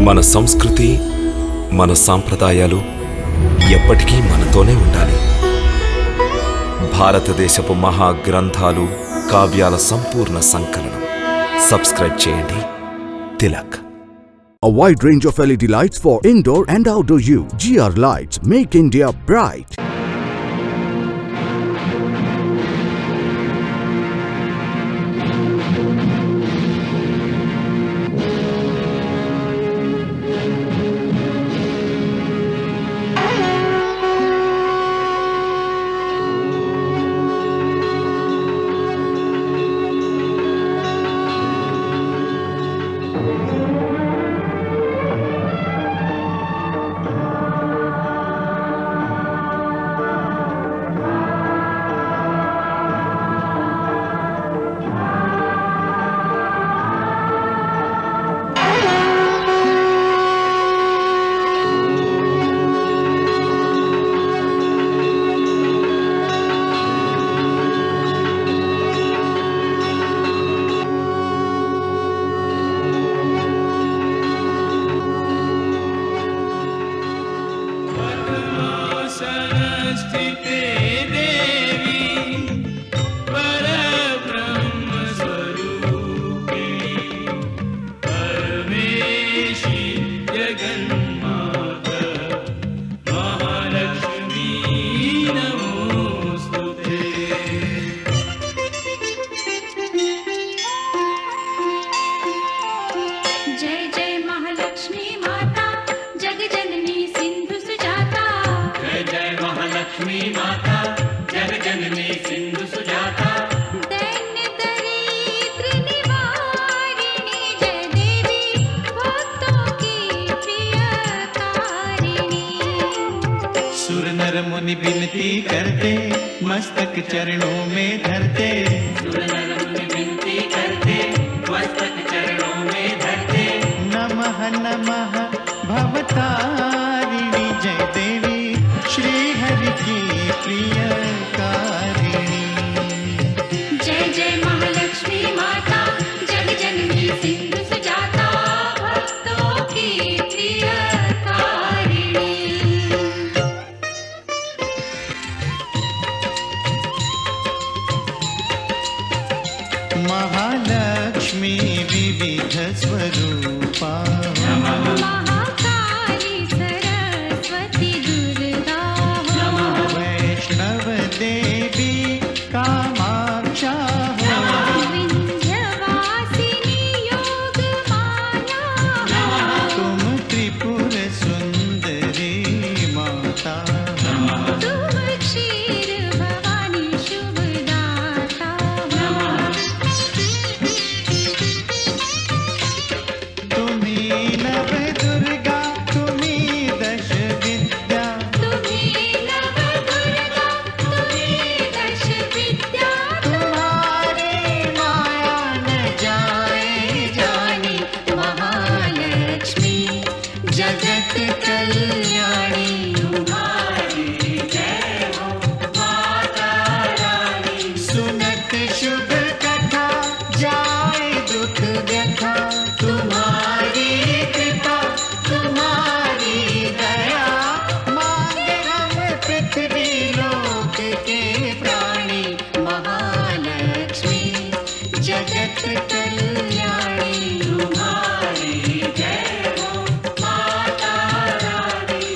మన సంస్కృతి మన సాంప్రదాయాలు ఎప్పటికీ మనతోనే ఉండాలి. భారతదేశపు మహా గ్రంథాలు కావ్యాల సంపూర్ణ సంకలనం. సబ్స్క్రైబ్ చేయండి Tilak. A wide range of LED lights for indoor and outdoor use. GR Lights make India bright. Lakshmi माता जग जननी सिंधु सुजाता दैन्य दरिद्र निवारिणी जय देवी भक्तों की प्रियकारिणी। सुर नर मुनि विनती करते मस्तक चरणों में धरते। सुर नर मुनि विनती करते मस्तक चरणों में धरते। नमः नमः भवतारिणी जय देवी श्री हरि की प्रियकारिणी। जय जय महालक्ष्मी माता जग जननी सिंधु सुजाता भक्तों की प्रियकारिणी। महालक्ष्मी विविध स्वरूपा महाकाली सरस्वती दुर्गा वैष्णव देवी कामाक्षा विंध्यवासिनी योग माया तुम त्रिपुर सुंदरी माता। तुम क्षीर भवानी शुभदाता। तुम्ही नव दुर्गा तुम्ही दश विद्या। तुम्ही नव दुर्गा तुम्ही दश विद्या। तुम्हारी माया न जाए जानी महालक्ष्मी जगत कल्याणी। तुम्हारी जय हो माता रानी। सुनत शुभ कथा जाए दुख व्यथा। तुम्हारी कृपा तुम्हारी दया मांगे हम पृथ्वी लोक के प्राणी। महालक्ष्मी जगत कल्याणी। तुम्हारी जय हो माता रानी।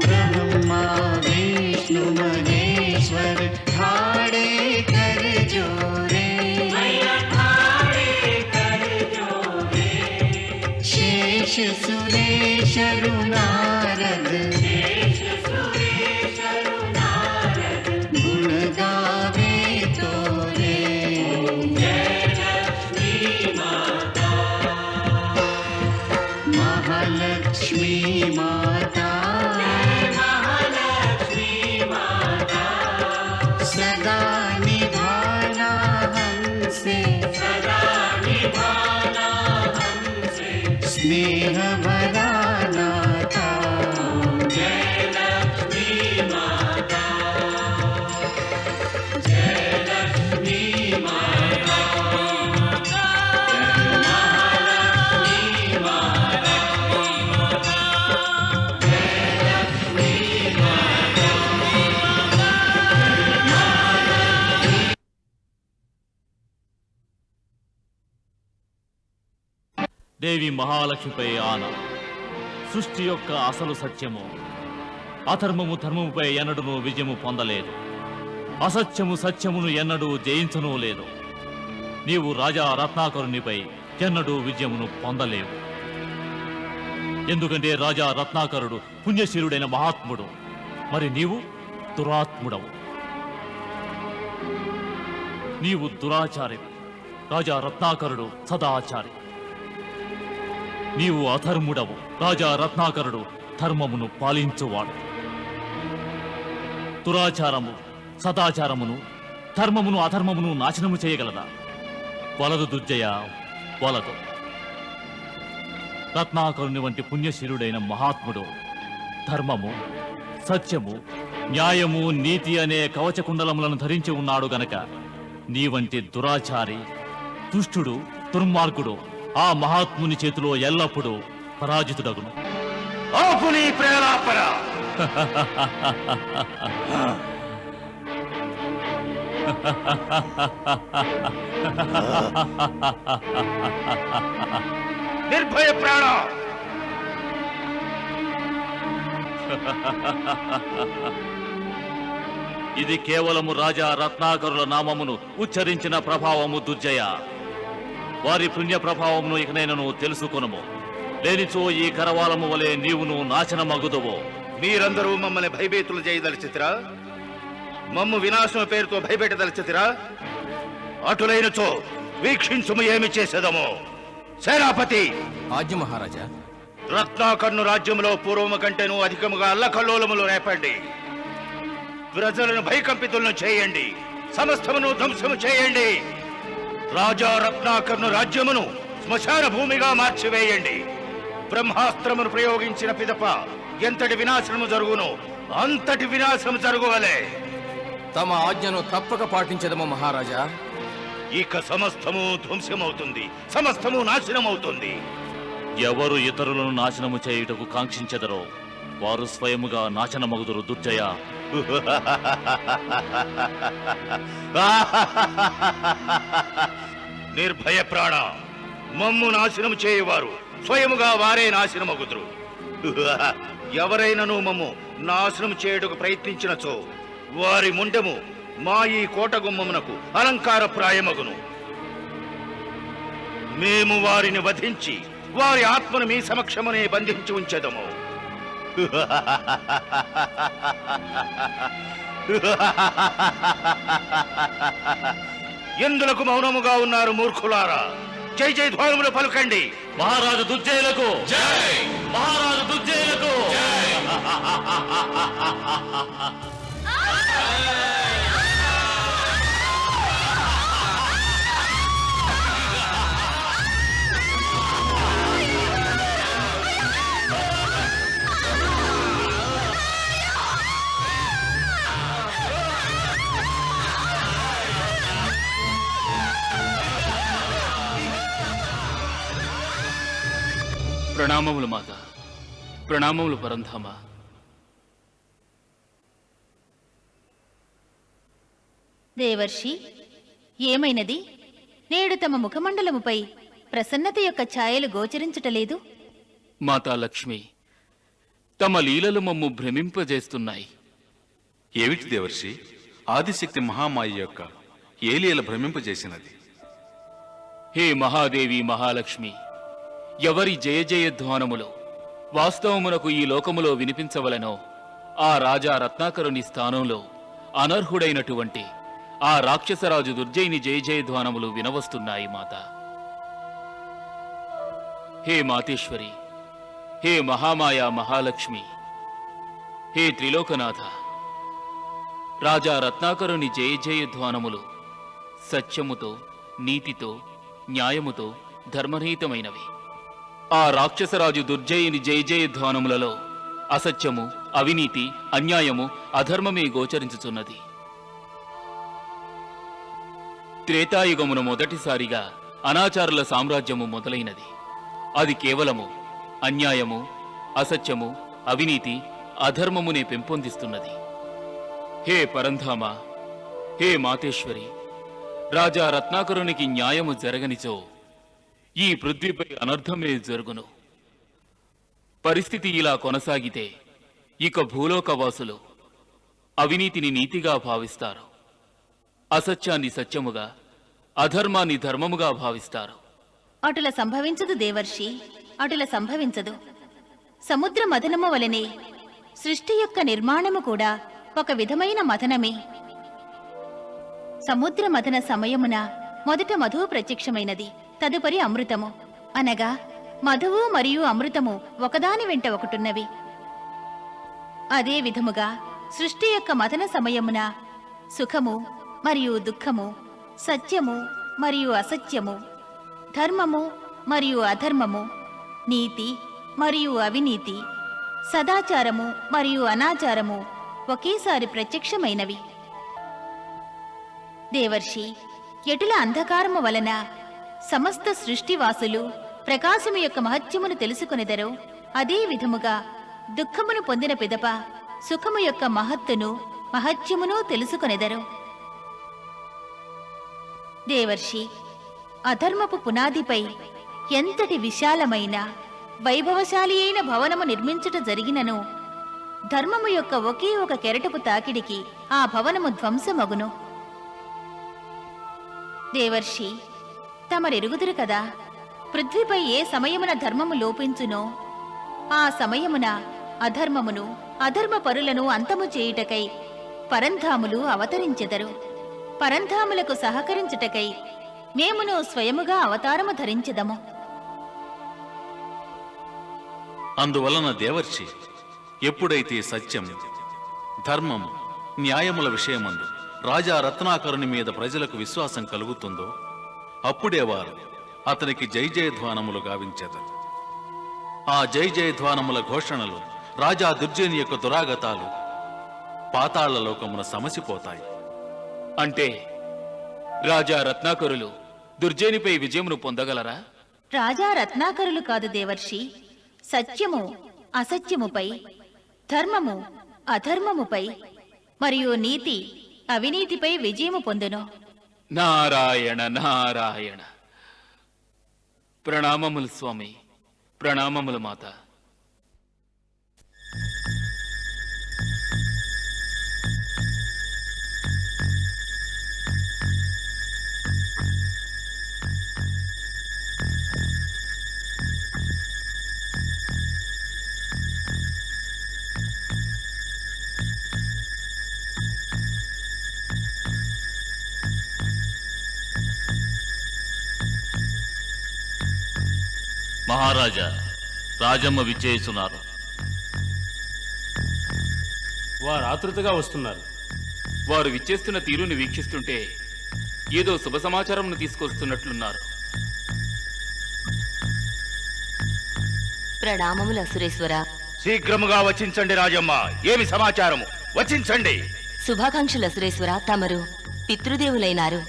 ब्रह्मा विष्णु महेश्वर ठाड़े कर जोरे। शेष सुरेश नारद गुण गावे तोरे। महालक्ष्मी माता सदा निभाना हमसे स्नेह भरा नाता। जय लक्ष्मी माता जय लक्ष्मी माता। దేవి మహాలక్ష్మిపై ఆన. సృష్టి యొక్క అసలు సత్యము అధర్మము ధర్మముపై ఎన్నడూ విజయము పొందలేదు. అసత్యము సత్యమును ఎన్నడూ జయించనూ లేదు. నీవు రాజా రత్నాకరునిపై ఎన్నడూ విజయమును పొందలేవు. ఎందుకంటే రాజా రత్నాకరుడు పుణ్యశీలుడైన మహాత్ముడు, మరి నీవు దురాత్ముడవు. నీవు దురాచారి, రాజా రత్నాకరుడు సదాచారి. నీవు అధర్ముడవు, రాజా రత్నాకరుడు ధర్మమును పాలించువాడు. దురాచారము సదాచారమును, ధర్మమును అధర్మమును నాశనము చేయగలదా? వలదు దుర్జయ, వలదు. రత్నాకరుని వంటి పుణ్యశీలుడైన మహాత్ముడు ధర్మము, సత్యము, న్యాయము, నీతి అనే కవచకుండలములను ధరించి ఉన్నాడు గనక నీ వంటి దురాచారి, దుష్టుడు, దుర్మార్గుడు ఆ మహాత్ముని చేతిలో ఎల్లప్పుడూ పరాజితుడగును. ఆపుని ప్రేలాపన. నిర్భయ ప్రాణ. ఇది కేవలము రాజా రత్నాకరుల నామమును ఉచ్చరించిన ప్రభావము దుర్జయ. వారి పుణ్య ప్రభావమును ఇకనైనను తెలుసుకొనుము. లేనిచో ఈ కరవాలము వలె నీవును నాశనమగుదువో. మీరందరూ మమ్మల్ని భయభీతులు చేయదలిచితిరా? మమ్ము వినాశం పేరుతో భయపెట్టదలిచితిరా? అటులైనచో వీక్షించుము ఏమి చేసేదమో. సేనాపతి. ఆజ్ఞ మహారాజా. రత్నాకర్ణు రాజ్యములో పూర్వము కంటేను అధికముగా అల్లకల్లోలములు రేపండి. ప్రజలను భయకంపితులను చేయండి, సమస్తమును ధ్వంసము చేయండి. రాజా రత్నాకర్ణు రాజ్యమును శ్మశాన భూమిగా మార్చివేయండి. బ్రహ్మాస్త్రమును ప్రయోగించిన పిదప ఎంతటి వినాశనము జరుగును అంతటి వినాశనము జరుగువలే. తమ ఆజ్ఞను తప్పక పాటించదము మహారాజా. ఇక సమస్తము ధ్వంసమవుతుంది, సమస్తము నాశనమవుతుంది. ఎవరు ఇతరులను నాశనము చేయుటకు కాంక్షించెదరో వారు స్వయముగా నాశనమగుదురు దుర్జయ. నిర్భయ ప్రాణ. మమ్ము నాశనము చేయువారు స్వయముగా వారే నాశనమగుదురు. ఎవరైనను మమ్ము నాశనం చేయుటకు ప్రయత్నించినచో వారి ముండెము మా ఈ కోట గుమ్మమునకు అలంకార ప్రాయమగును. మేము వారిని వధించి వారి ఆత్మను మీ సమక్షమునే బంధించి ఉంచెదము. ఎందులకు మౌనముగా ఉన్నారు మూర్ఖులారా? జై జై ధ్వానములు పలుకండి. మహారాజు దుర్జయులకు జై! మహారాజు దుర్జయులకు ప్రణామములు మాత. ప్రణామములు పరంధామ. దేవర్షి, ఏమైనది? నేడు తమ ముఖమండలముపై ప్రసన్నత యొక్క ఛాయలు గోచరించుటలేదు. మాతా లక్ష్మి, తమ లీలలు మమ్ము భ్రమింపజేస్తున్నాయి. ఏమిటి దేవర్షి? ఆదిశక్తి మహామాయ యొక్క ఏ లీల భ్రమింపజేసినది? హే మహాదేవి మహాలక్ష్మి, ఎవరి జయ జయధ్వానములు వాస్తవమునకు ఈ లోకములో వినిపించవలెనో ఆ రాజా రత్నాకరుని స్థానంలో అనర్హుడైనటువంటి ఆ రాక్షసరాజు దుర్జయుని జయ జయధ్వానములు వినవస్తున్నాయి మాత. హే మాతేశ్వరి, హే మహామాయా మహాలక్ష్మి, హే త్రిలోకనాథ, రాజా రత్నాకరుని జయ జయధ్వానములు సత్యముతో, నీతితో, న్యాయముతో ధర్మరహితమైనవి. ఆ రాక్షసరాజు దుర్జయుని జయ జయధ్వానములలో అసత్యము, అవినీతి, అన్యాయము, అధర్మమే గోచరించుచున్నది. త్రేతాయుగమును మొదటిసారిగా అనాచారుల సామ్రాజ్యము మొదలైనది. అది కేవలము అన్యాయము, అసత్యము, అవినీతి, అధర్మమునే పెంపొందిస్తున్నది. హే పరంధామ, హే మాతేశ్వరి, రాజా రత్నాకరునికి న్యాయము జరగనిచో ఈ పృథ్వీపై అనర్థమే జరుగును. పరిస్థితి ఇలా కొనసాగితే ఇక భూలోకవాసులు అవినీతిని నీతిగా భావిస్తారు, అసత్యాన్ని సత్యముగా, అధర్మాన్ని ధర్మముగా భావిస్తారు. అటుల సంభవించదు దేవర్షి, అటుల సంభవించదు. సముద్ర మథనము వలనే సృష్టి యొక్క నిర్మాణము కూడా ఒక విధమైన మథనమే. సముద్ర మథన సమయమున మొదట మధువు ప్రత్యక్షమైనది, తదుపరి అమృతము. అనగా మధువు మరియు అమృతము ఒకదాని వెంట ఒకటున్నవి. అదే విధముగా సృష్టి యొక్క మథన సమయమున సుఖము మరియు దుఃఖము, సత్యము మరియు అసత్యము, ధర్మము మరియు అధర్మము, నీతి మరియు అవినీతి, సదాచారము మరియు అనాచారము ఒకేసారి ప్రత్యక్షమైనవి. దేవర్షి, ఎటుల అంధకారము వలన సమస్త సృష్టివాసులు ప్రకాశము యొక్క మహత్యమును తెలుసుకొనెదరో, అదే విధముగా దుఃఖమును పొందిన పిదప సుఖము యొక్క మహత్తును మహత్యమును తెలుసుకొనెదరు. దేవర్షి, అధర్మపు పునాదిపై ఎంతటి విశాలమైన వైభవశాలి అయిన భవనము నిర్మించుట జరిగినను ధర్మము యొక్క ఒకే ఒక కెరటపు తాకిడికి ఆ భవనము ధ్వంసమగును. దేవర్షి, తమరెరుగుదురు కదా, పృథ్వీపై ఏ సమయమున ధర్మము లోపించునో ఆ సమయమున అధర్మమును అధర్మ పరులను అంతము చేయుటకై పరంధాములు అవతరించెదరు. పరంధాములకు సహకరించుటకై మేమును స్వయముగా అవతారము ధరించెదము. అందువలన దేవర్షి, ఎప్పుడైతే సత్యం, ధర్మం, న్యాయముల విషయమందు రాజా రత్నాకరుని మీద ప్రజలకు విశ్వాసం కలుగుతుందో అప్పుడే వారు అతనికి జై జయధ్వానములు గావించెదరు. ఆ జై జయధ్వానముల ఘోషణలు రాజా దుర్జయుని యొక్క దురాగతాలు పాతాళ లోకమున సమసిపోతాయి. అంటే రాజా రత్నాకరులు దుర్జయునిపై విజయమును పొందగలరా? రాజా రత్నాకరులు కాదు దేవర్షి, సత్యము అసత్యముపై, ధర్మము అధర్మముపై మరియు నీతి అవినీతిపై విజయము పొందును. నారాయణ నారాయణ. ప్రణామములు స్వామి, ప్రణామములు మాత. మహారాజా, రాజమ్మ విచ్చేస్తున్నారు. వారు ఆతృతగా వస్తున్నారు. వారు విచ్చేస్తున్న తీరుని వీక్షిస్తుంటే ఏదో శుభ సమాచారంను తీసుకొస్తున్నట్లున్నారు. ప్రణామములు అసురేశ్వర. శీఘ్రముగా వచించండి రాజమ్మ. ఏమి సమాచారము? వచించండి. శుభాకాంక్షలు అసురేశ్వర. తమరు పితృదేవులైనారు.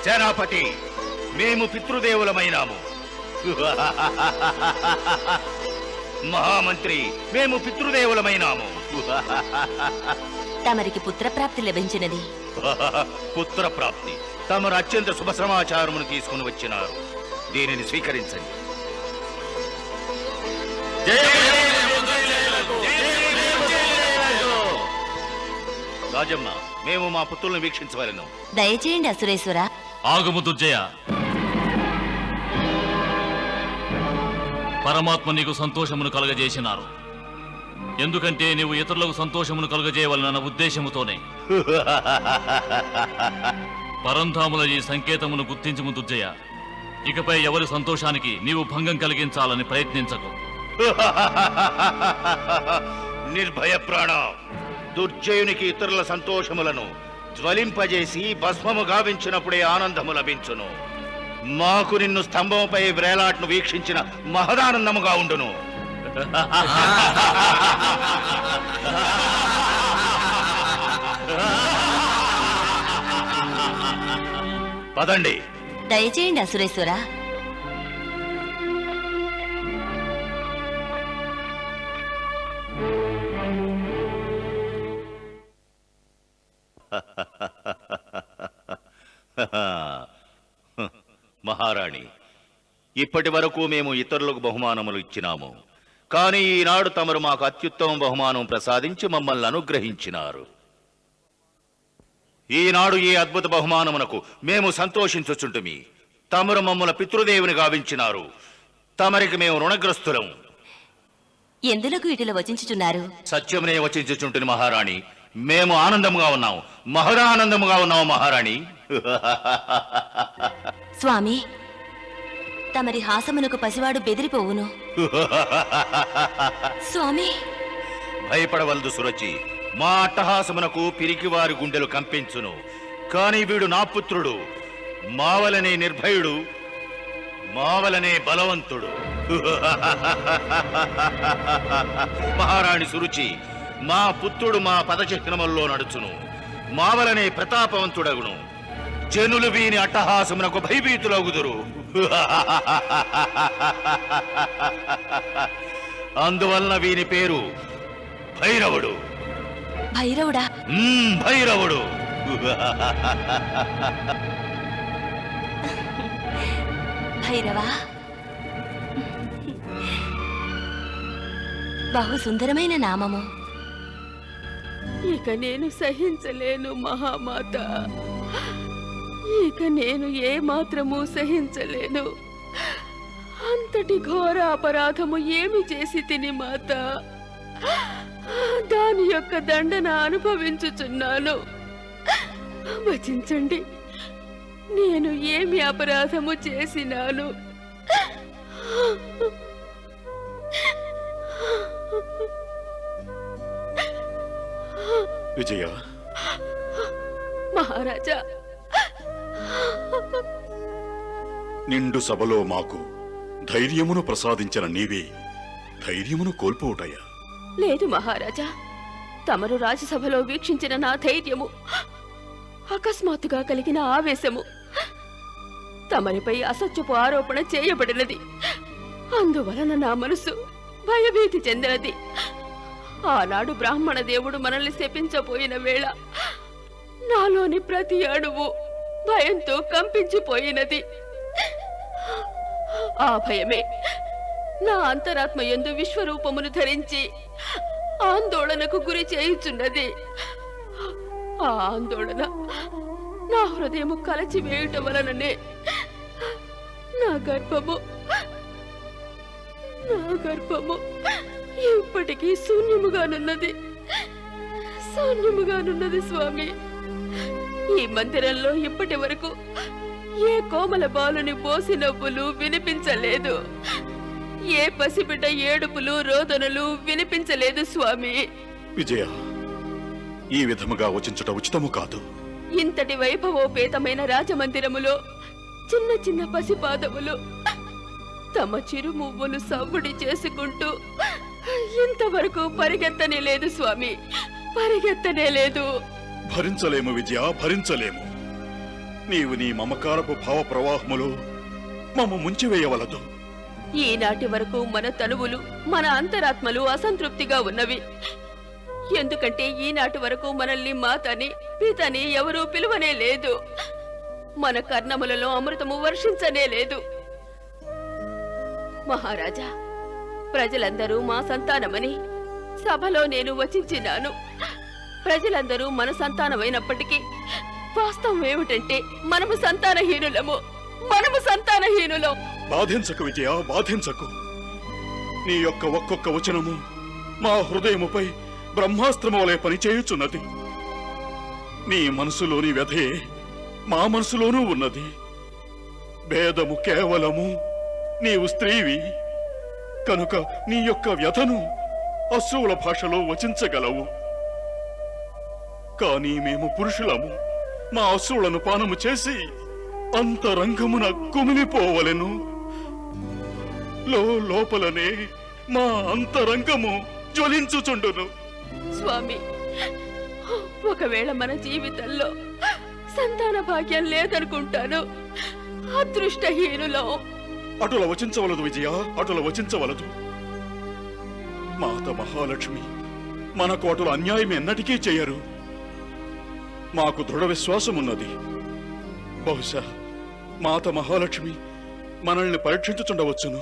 సేనాపతి, మేము పితృదేవులమైనాము. మహామంత్రి, మేము పితృదేవులమైనాము. తమరికి పుత్రప్రాప్తి లభించినది. పుత్రప్రాప్తి? తమరు అత్యంత శుభ సమాచారమును తీసుకుని వచ్చినారు. దీనిని స్వీకరించండి. రాజమ్మ, మేము మా పుత్రులను వీక్షించవలను. దయచేయండి అసురేశ్వర. ఆగము దుర్జయ. పరమాత్మ నీకు సంతోషమును కలగజేసినారు. ఎందుకంటే నీవు ఇతరులకు సంతోషమును కలుగజేయవలన ఉద్దేశముతోనే. పరంధాముల ఈ సంకేతమును గుర్తించుము దుర్జయ. ఇకపై ఎవరి సంతోషానికి నీవు భంగం కలిగించాలని ప్రయత్నించకు. నిర్భయ ప్రాణ, దుర్జయునికి ఇతరుల సంతోషములను జ్వలింపజేసి భస్మము గావించినప్పుడే ఆనందము లభించును. మాకు నిన్ను స్తంభముపై వ్రేలాట్ను వీక్షించిన మహదానందముగా ఉండును. పదండి, దయచేయండి అసురేశ్వర. మహారాణి, ఇప్పటి వరకు మేము ఇతరులకు బహుమానములు ఇచ్చినాము, కానీ ఈనాడు తమరు మాకు అత్యుత్తమ బహుమానం ప్రసాదించి మమ్మల్ని అనుగ్రహించినారు. ఈనాడు ఈ అద్భుత బహుమానమునకు మేము సంతోషించుచుంటుమి. తమరు మమ్మల్ని పితృదేవుని గావించినారు. తమరికి మేము రుణగ్రస్తులం. ఎందులకు ఇటుల వచించుచున్నారు? సత్యమునే వచించుచుంటుని మహారాణి. మేము ఆనందముగా ఉన్నాం, మహదానందముగా ఉన్నాము మహారాణి. స్వామి, తమరి హాసమునకు పసివాడు బెదిరిపోవును. స్వామి, భయపడవలదు సురచి. మా అట్టహాసమునకు పిరికివారి గుండెలు కంపించును. కాని వీడు నా పుత్రుడు, మావలనే నిర్భయుడు, మావలనే బలవంతుడు. మహారాణి సురుచి, మా పుత్రుడు మా పదచిహ్నముల్లో నడుచును, మావలనే ప్రతాపవంతుడగును. జనులు వీని అట్టహాసమునకు భయభీతులగుదురు. అందువలన వీని పేరు భైరవుడు. భైరవుడా? భైరవుడు. భైరవా, బహు సుందరమైన నామము. ఇక నేను సహించలేను మహామాత. ఇక నేను ఏ మాత్రము సహించలేను. అంతటి ఘోర అపరాధము ఏమి చేసి తిని మాత? దాని యొక్క దండన అనుభవించుచున్నాను. వచించండి, నేను ఏమి అపరాధము చేసినాను? విజయ, మహారాజా, నిండు సభలో మాకు ధైర్యమును ప్రసాదించిన నీవే ధైర్యమును కోల్పోవుటయా? లేదు మహారాజా, తమరు రాజ్యసభలో వీక్షించిన నా ధైర్యము, అకస్మాత్తుగా కలిగిన ఆవేశము, తమరిపై అసత్యపు ఆరోపణ చేయబడినది. అందువలన నా మనసు భయభీతి చెందినది. ఆనాడు బ్రాహ్మణ దేవుడు మనల్ని శపించబోయిన వేళ నాలోని ప్రతి అణువు భయంతో కంపించిపోయినది. ఆ భయమే నా అంతరాత్మ యందు విశ్వరూపమును ధరించి ఆందోళనకు గురి చేయుచున్నది. ఆ ఆందోళన నా హృదయము కలచివేయుట వలననే నా గర్భము ఇప్పటికీ శూన్యముగానున్నది స్వామి. ఈ మందిరంలో ఇప్పటి వరకు ఏ కోమల బాలుని బోసి నవ్వులు వినిపించలేదు. ఏ పసిబిడ్డ ఏడుపులు రోదనలు వినిపించలేదు స్వామి. విజయ, ఈ విధముగా వచించుట ఉచితము కాదు. ఇంతటి వైభవోపేతమైన రాజమందిరములో చిన్న చిన్న పసిపాదములు తమ చిరుమువ్వులు సవ్వుడి చేసుకుంటూ ఇంతవరకు పరిగెత్తనే లేదు స్వామి, పరిగెత్తనే లేదు. భరించలేము విజయ, భరించలేము. నీవు నీ మమకారపు భావ ప్రవాహములో మమ్మ ముంచివేయవలదు. ఈనాటి వరకు మన తనువులు, మన అంతరాత్మలు అసంతృప్తిగా ఉన్నవి. ఎందుకంటే ఈనాటి వరకు మనల్ని మాతని పితని ఎవరూ పిలువనే లేదు. మన కర్ణములలో అమృతము వర్షించనే లేదు. మహారాజా, ప్రజలందరూ మా సంతానమని సభలో నేను వచించినాను. ప్రజలందరూ మన సంతానమైనప్పటికీ వాస్తవం ఏమిటంటే మనము సంతానహీనులం. బాధించకు విజయ, బాధించకు. నీ యొక్క ఒక్కొక్క వచనము మా హృదయముపై బ్రహ్మాస్త్రము వలె పనిచేయుచున్నది. నీ మనసులోని వ్యధే మా మనసులోనూ ఉన్నది. భేదము కేవలము నీవు స్త్రీవి కనుక నీ యొక్క వ్యధను అశ్రువుల భాషలో వచించగలవు. కానీ మేము పురుషులము. మా అశ్రువులను పానము చేసి అంతరంగమున కుమిలిపోవలెను. లోపలనే మా అంతరంగము జ్వలించుచుండును. స్వామి, ఒకవేళ మన జీవితంలో సంతాన భాగ్యం లేదనుకుంటాను. అదృష్టహీనులం. అటుల వచించవలదు విజయ, అటుల వచించవలదు. మాత మహాలక్ష్మి మనకు అటుల అన్యాయం ఎన్నటికీ చేయరు. మాకు దృఢ విశ్వాసమున్నది. బహుశా మాత మహాలక్ష్మి మనల్ని పరీక్షించుచుండవచ్చును.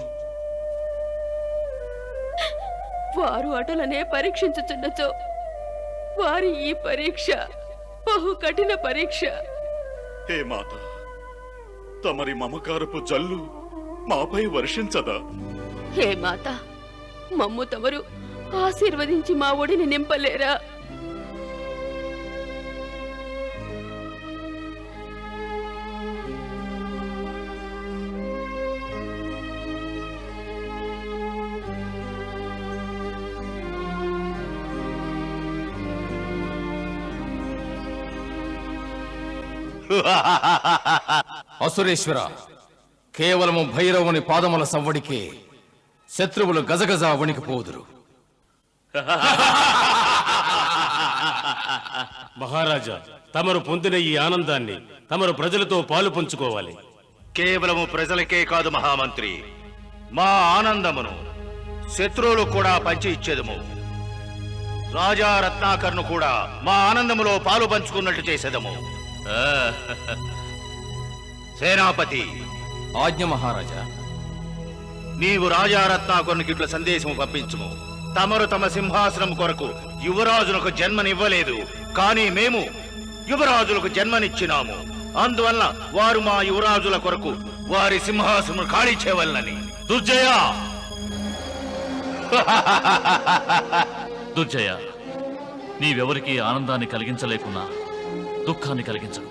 వారు అటులనే పరీక్షించుచున్నచో వారి ఈ పరీక్ష బహు కఠిన పరీక్ష. హే మాత, తమరి మమకారపు జల్లు మాపై వర్షించదా? హే మాత, మమ్ము తమరు ఆశీర్వదించి మా ఒడిని నింపలేరా? అసురేశ్వర, కేవలము భైరవుని పాదముల సవ్వడికే శత్రువులు గజగజ వణికిపోదురు. మహారాజా, తమరు పొందిన ఈ ఆనందాన్ని తమరు ప్రజలతో పాలు పంచుకోవాలి. కేవలము ప్రజలకే కాదు మహామంత్రి, మా ఆనందమును శత్రువులు కూడా పంచి ఇచ్చేదము. రాజా రత్నాకర్ను కూడా మా ఆనందములో పాలు పంచుకున్నట్టు చేసేదము. సేనాపతి, ఆజ్ఞ మహారాజా. నీవు రాజా రత్నాకర్నికి ఇట్లా సందేశము పంపించుము. తమరు తమ సింహాసనం కొరకు యువరాజులకు జన్మనివ్వలేదు, కానీ మేము యువరాజులకు జన్మనిచ్చినాము. అందువల్ల వారు మా యువరాజుల కొరకు వారి సింహాసనం ఖాళీ చేయవలనని. దుర్జయ, దుర్జయ, నీవెవరికి ఆనందాన్ని కలిగించలేకున్నా దుఃఖాన్ని కలిగించదు.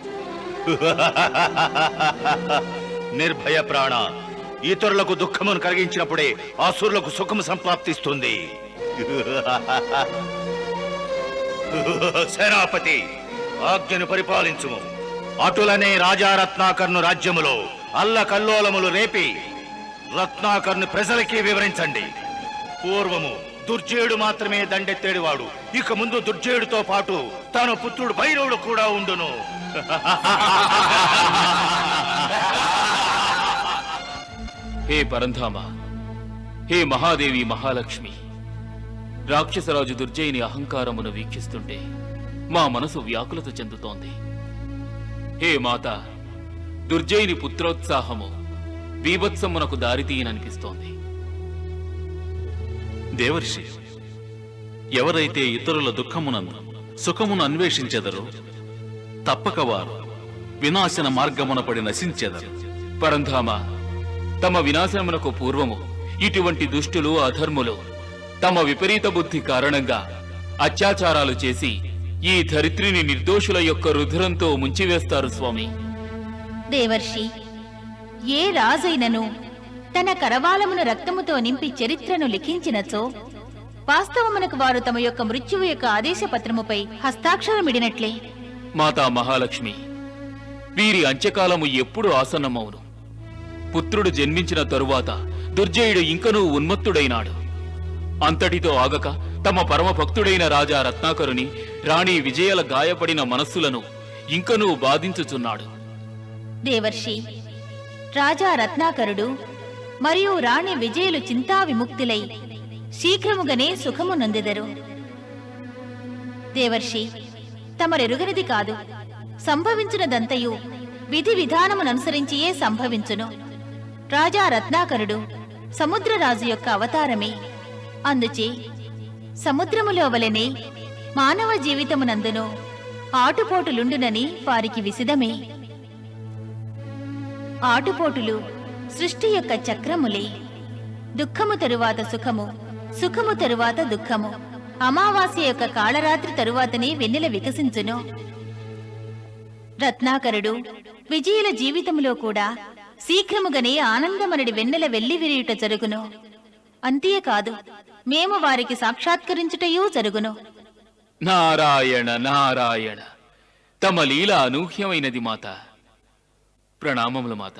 నిర్భయ ప్రాణ, ఇతరులకు దుఃఖమును కలిగించినప్పుడే అసురులకు సుఖము సంప్రాప్తిస్తుంది. సేనాపతి, ఆజ్ఞను పరిపాలించుము. అటులనే రాజా రత్నాకర్ను రాజ్యములో అల్లకల్లోలములు రేపి రత్నాకర్ను ప్రజలకి వివరించండి. పూర్వము దుర్జయుడు మాత్రమే దండెత్తేడివాడు, ఇక ముందు దుర్జయుడితో పాటు తన పుత్రుడు భైరవుడు కూడా ఉండును. హే పరంధామ, హే మహాదేవి మహాలక్ష్మి, రాక్షసరాజు దుర్జయుని అహంకారమును వీక్షిస్తుంటే మా మనసు వ్యాకులత చెందుతోంది. హే మాత, దుర్జయుని పుత్రోత్సాహము బీభత్సమునకు దారితీయననిపిస్తోంది. దేవర్షి, ఎవరైతే ఇతరుల దుఃఖమునందు సుఖమును అన్వేషించెదరో తప్పక వారు వినాశన మార్గమున పడి నశించెదరు. పరంధామ, తమ వినాశనమునకు పూర్వము ఇటువంటి దుష్టులు అధర్ములు తమ విపరీత బుద్ధి కారణంగా అత్యాచారాలు చేసి ఈ ధరిత్రిని నిర్దోషుల యొక్క రుధిరంతో ముంచివేస్తారు స్వామి. దేవర్షి, ఏ రాజైనను తన కరవాలమును రక్తముతో నింపి చరిత్రను లిఖించినచో వాస్తవమునకు వారు తమ యొక్క మృత్యువు యొక్క ఆదేశపత్రముపై హస్తాక్షరమిడినట్లే. మాతా మహాలక్ష్మి, వీరి అంత్యకాలము ఎప్పుడు ఆసన్నమవును. పుత్రుడు జన్మించిన తరువాత దుర్జయుడు ఇంకనూ ఉన్మత్తుడైనాడు. అంతటితో ఆగక తమ పరమ భక్తుడైన రాజా రత్నాకరుని, రాణి విజయల గాయపడిన మనస్సులను ఇంకనూ బాధించుచున్నాడు. దేవర్షి, రాజా రత్నాకరుడు మరియు రాణి విజయులు చింతా విముక్తులై శీఘ్రముగానే సుఖము నొందెదరు. దేవర్షి, తమరెరుగనిది కాదు, సంభవించునదంతయు విధి విధానముననుసరించియే సంభవించును. రాజా రత్నాకరుడు సముద్రరాజు యొక్క అవతారమే. అందుచే సముద్రములో వలెనే మానవ జీవితమునందును ఆటుపోటులుండునని వారికి విసిదమే. ఆటుపోటులు సృష్టి యొక్క చక్రములే. దుఃఖము తరువాత సుఖము, సుఖము తరువాత దుఃఖము. అమావాస్య యొక్క కాళరాత్రి తరువాతనే వెన్నెల వికసించును. రత్నాకరుడు విజయుల జీవితములో కూడా శీఘ్రముగానే ఆనందమనడి వెన్నెల వెల్లివిరియుట జరుగును. అంతేకాదు, మేము వారికి సాక్షాత్కరించుటయూ జరుగును. నారాయణ నారాయణ, తమ లీల అనూహ్యమైనది మాత. ప్రణామములు మాత.